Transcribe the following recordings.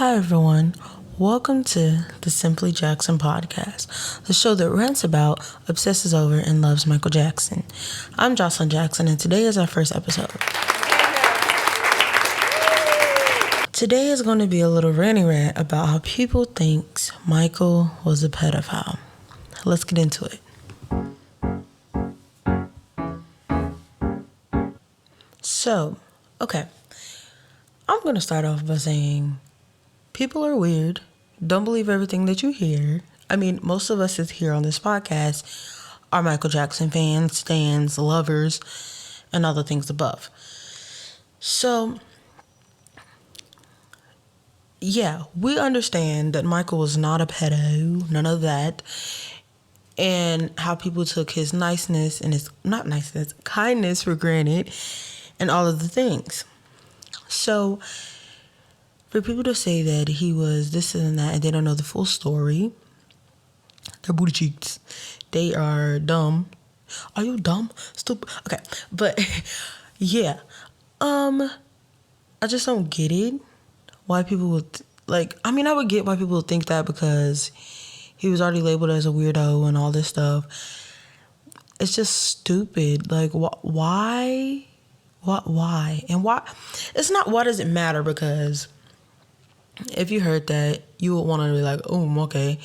Hi, everyone. Welcome to the Simply Jackson podcast, the show that rants about, obsesses over, and loves Michael Jackson. I'm Jocelyn Jackson, and today is our first episode. Today is going to be a little ranty rant about how people think Michael was a pedophile. Let's get into it. So, okay. I'm going to start off by saying people are weird. Don't believe everything that you hear. I mean, most of us here on this podcast are Michael Jackson fans, stans, lovers, and other things above. So, yeah, we understand that Michael was not a pedo, none of that, and how people took his niceness and kindness for granted, and all of the things. So, for people to say that he was this and that and they don't know the full story, they're booty cheeks. They are dumb. Are you dumb? Stupid. Okay. But yeah. I just don't get it. Why people would I would get why people would think that because he was already labeled as a weirdo and all this stuff. It's just stupid. Like why? Why? And why? It's not why does it matter, because if you heard that, you would want to be like, oh, okay.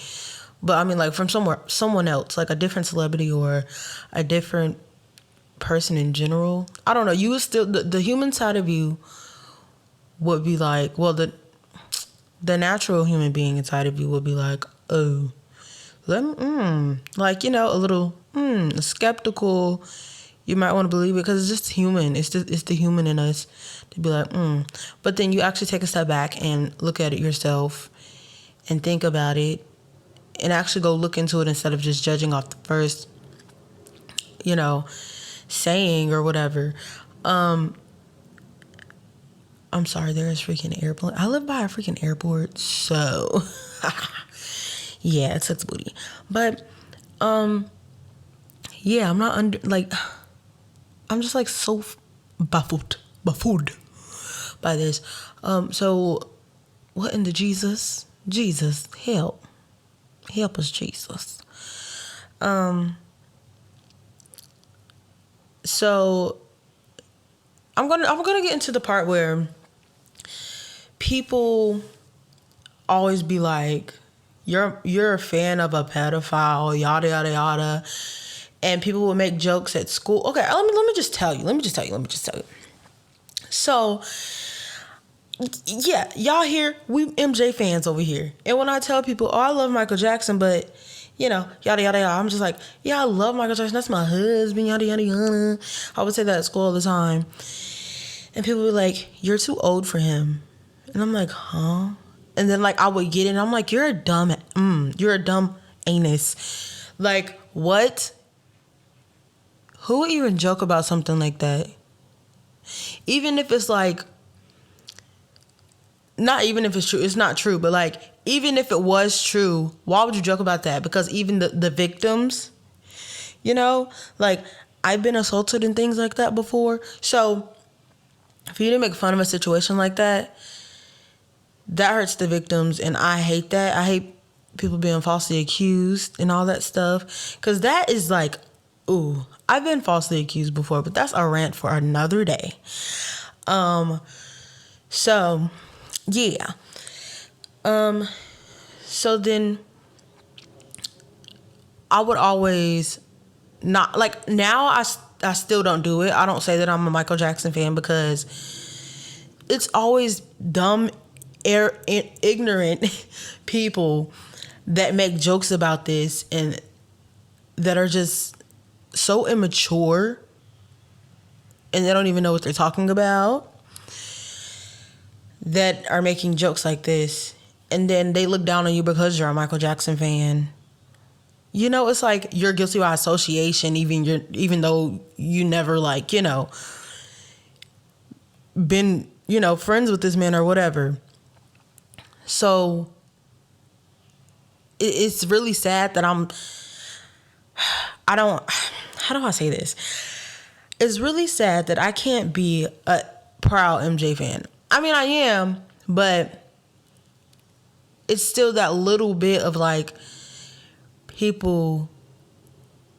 But I mean, like from someone else, like a different celebrity or a different person in general. I don't know. You would still, the human side of you would be like, well, the natural human being inside of you would be like, oh, like, a little skeptical. You might want to believe it because it's just human. It's the human in us to be like, But then you actually take a step back and look at it yourself and think about it and actually go look into it instead of just judging off the first, saying or whatever. I'm sorry, there is freaking airplane. I live by a freaking airport, so yeah, it sucks booty. But yeah, I'm not I'm just like so baffled by this. So what in the Jesus, help us, Jesus. So I'm gonna get into the part where people always be like, you're a fan of a pedophile, yada yada yada. And people will make jokes at school. Okay, let me just tell you. So, yeah, y'all here, we MJ fans over here. And when I tell people, oh, I love Michael Jackson, but, yada, yada, yada, I'm just like, yeah, I love Michael Jackson. That's my husband, yada, yada, yada. I would say that at school all the time. And people would be like, you're too old for him. And I'm like, huh? And then, I would get it, and I'm like, you're a dumb anus. Like, what? Who would even joke about something like that? Even if it's not even if it's true, it's not true, but even if it was true, why would you joke about that? Because even the victims, I've been assaulted and things like that before. So for you to make fun of a situation like that, that hurts the victims, and I hate that. I hate people being falsely accused and all that stuff, because that is ooh, I've been falsely accused before, but that's a rant for another day. So, yeah. So then I would always not, now I still don't do it. I don't say that I'm a Michael Jackson fan because it's always dumb, ignorant people that make jokes about this and that are just so immature and they don't even know what they're talking about, that are making jokes like this, and then they look down on you because you're a Michael Jackson fan. It's like you're guilty by association, even though you never been friends with this man or whatever. So it's really sad that how do I say this? It's really sad that I can't be a proud MJ fan. I mean, I am, but it's still that little bit of like people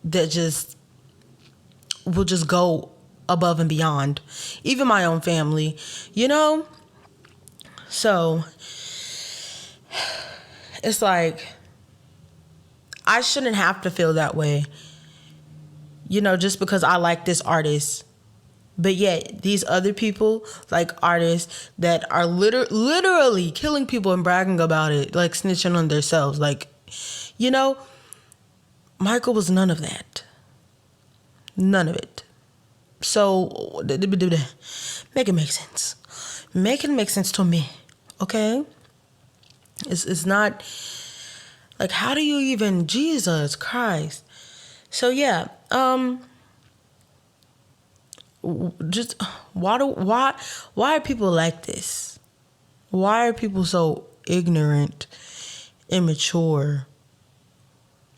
that just will just go above and beyond. Even my own family, you know? So it's like, I shouldn't have to feel that way, you know, just because I like this artist. But yet, these other people, like artists that are literally killing people and bragging about it, like snitching on themselves. Like, you know, Michael was none of that. None of it. So, make it make sense. Make it make sense to me, okay? It's not, like, how do you even, Jesus Christ. So, yeah, just why are people like this? Why are people so ignorant, immature?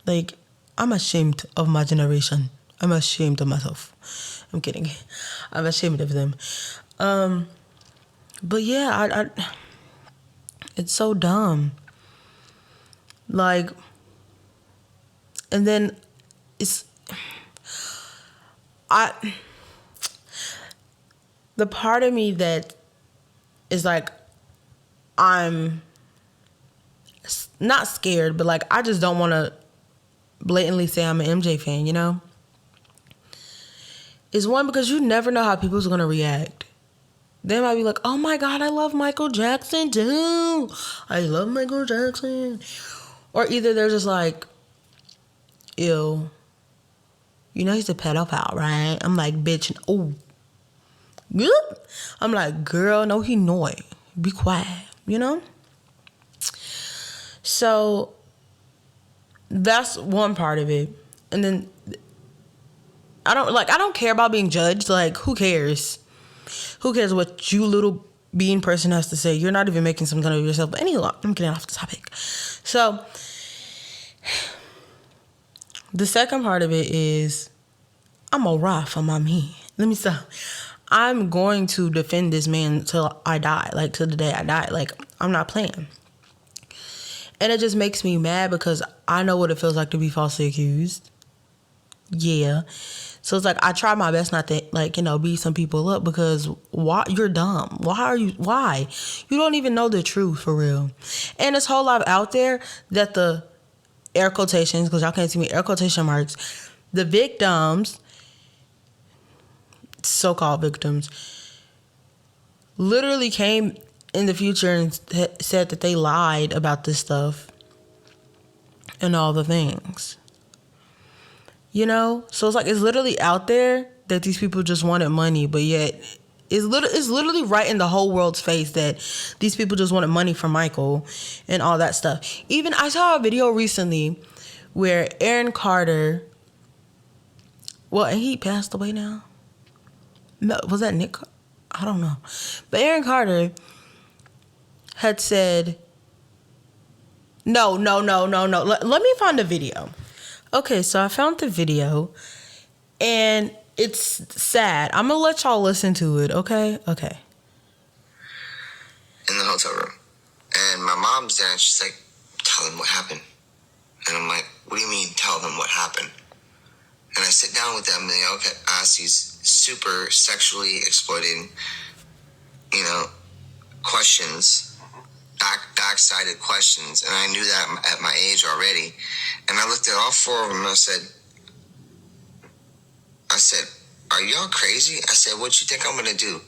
Like, I'm ashamed of my generation. I'm ashamed of myself. I'm kidding. I'm ashamed of them. But yeah, I it's so dumb. Like, and then it's the part of me that is like, I'm not scared, but like, I just don't want to blatantly say I'm an MJ fan, you know? Is one, because you never know how people's going to react. They might be like, oh my God, I love Michael Jackson too. I love Michael Jackson. Or either they're just like, ew, you know he's a pedophile, right? I'm like, bitch, oh. I'm like, girl, no, he not. Be quiet, you know? So that's one part of it. And then I don't care about being judged. Like, who cares? Who cares what you little being person has to say? You're not even making something of yourself. But anyway, I'm getting off the topic. So the second part of it is, I'm a ride for my man. Let me stop. I'm going to defend this man till I die. Like, till the day I die. Like, I'm not playing. And it just makes me mad because I know what it feels like to be falsely accused. Yeah. So it's like, I try my best not to, like, you know, beat some people up, because why? You're dumb. Why? You don't even know the truth, for real. And this whole lot out there that the air quotations, because y'all can't see me, air quotation marks, the victims, so-called victims, literally came in the future and said that they lied about this stuff and all the things. You know? So it's like, it's literally out there that these people just wanted money, but yet it's literally right in the whole world's face that these people just wanted money from Michael and all that stuff. Even I saw a video recently where Aaron Carter, well, and he passed away now. No, was that Nick? I don't know. But Aaron Carter had said, no. Let me find the video. Okay, so I found the video, and it's sad. I'm gonna let y'all listen to it, okay? Okay. In the hotel room. And my mom's there, and she's like, tell them what happened. And I'm like, what do you mean, tell them what happened? And I sit down with them, and they all ask these super sexually exploiting, you know, questions, back-sided questions. And I knew that at my age already. And I looked at all four of them, and I said, are y'all crazy? I said, what you think I'm going to do?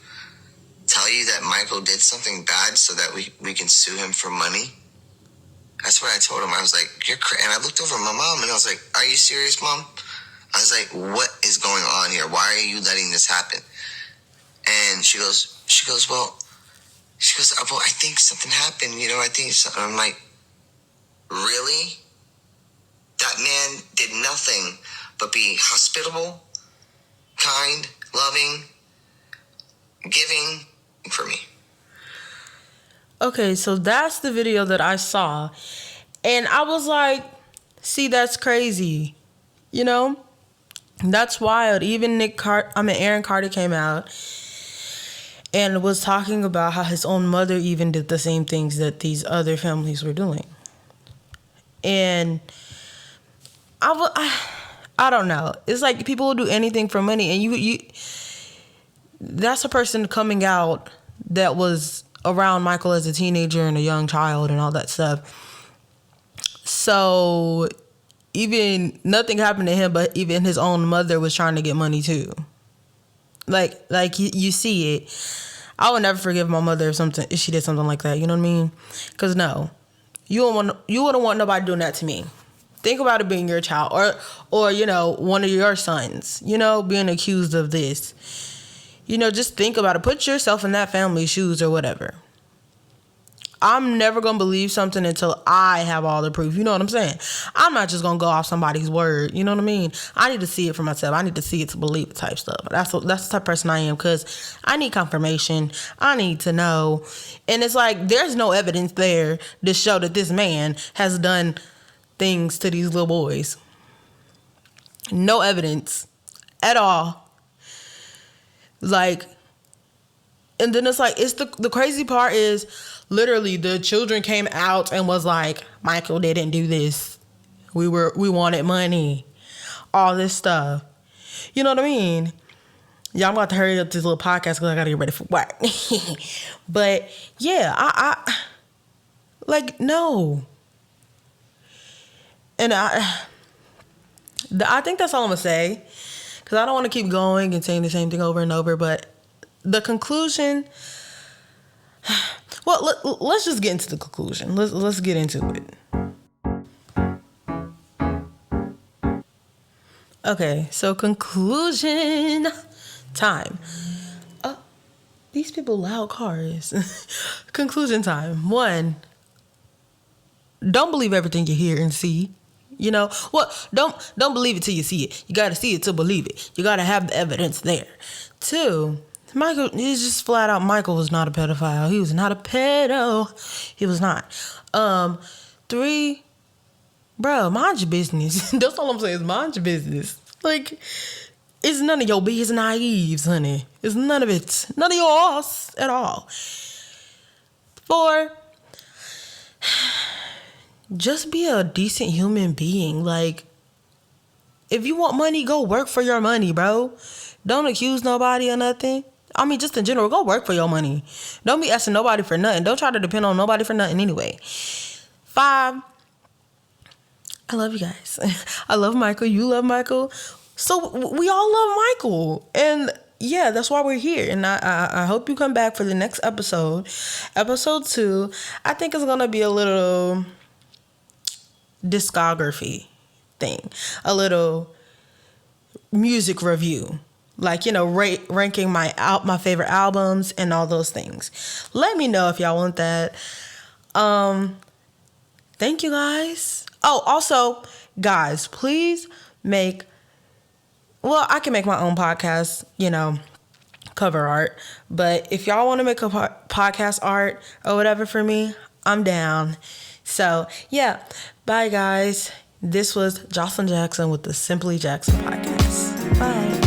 Tell you that Michael did something bad so that we can sue him for money? That's what I told him. I was like, you're crazy. And I looked over at my mom, and I was like, are you serious, Mom? I was like, what is going on here? Why are you letting this happen? And she goes, well, I think something happened. You know, I think something. I'm like, really? That man did nothing but be hospitable, kind, loving, giving for me. Okay, so that's the video that I saw. And I was like, see, that's crazy. You know? That's wild. Even Aaron Carter came out and was talking about how his own mother even did the same things that these other families were doing. And I don't know. It's like people will do anything for money, and you that's a person coming out that was around Michael as a teenager and a young child and all that stuff. So even nothing happened to him, but even his own mother was trying to get money too. Like you see it. I would never forgive my mother if she did something like that. You know what I mean? Because no, you wouldn't want nobody doing that to me. Think about it being your child, or you know, one of your sons, you know, being accused of this. You know, just think about it. Put yourself in that family's shoes or whatever. I'm never going to believe something until I have all the proof. You know what I'm saying? I'm not just going to go off somebody's word. You know what I mean? I need to see it for myself. I need to see it to believe it type stuff. That's the type of person I am, because I need confirmation. I need to know. And it's like there's no evidence there to show that this man has done things to these little boys. No evidence at all. Like, and then it's like, it's the crazy part is literally the children came out and was like, Michael didn't do this. We wanted money. All this stuff. You know what I mean? Yeah, I'm about to hurry up this little podcast because I got to get ready for work. But yeah, I like, no. And I think that's all I'm going to say, because I don't want to keep going and saying the same thing over and over. But the conclusion, well, let's just get into the conclusion. Let's get into it. Okay, so conclusion time. These people loud cars. Conclusion time. 1, don't believe everything you hear and see. You know, well, don't believe it till you see it. You got to see it to believe it. You got to have the evidence there. 2, Michael, it's just flat out, Michael was not a pedophile. He was not a pedo. He was not. 3, bro, mind your business. That's all I'm saying is mind your business. Like, it's none of your business, naives, honey. It's none of it. None of yours at all. 4, just be a decent human being. Like, if you want money, go work for your money, bro. Don't accuse nobody or nothing. I mean, just in general, go work for your money. Don't be asking nobody for nothing. Don't try to depend on nobody for nothing anyway. 5, I love you guys. I love Michael. You love Michael. So we all love Michael. And yeah, that's why we're here. And I hope you come back for the next episode. Episode 2, I think it's going to be a little discography thing. A little music review. Like, you know, ranking my favorite albums and all those things. Let me know if y'all want that. Thank you guys. Oh, also, guys, please I can make my own podcast, you know, cover art. But if y'all want to make a podcast art or whatever for me, I'm down. So, yeah. Bye, guys. This was Jocelyn Jackson with the Simply Jackson podcast. Bye.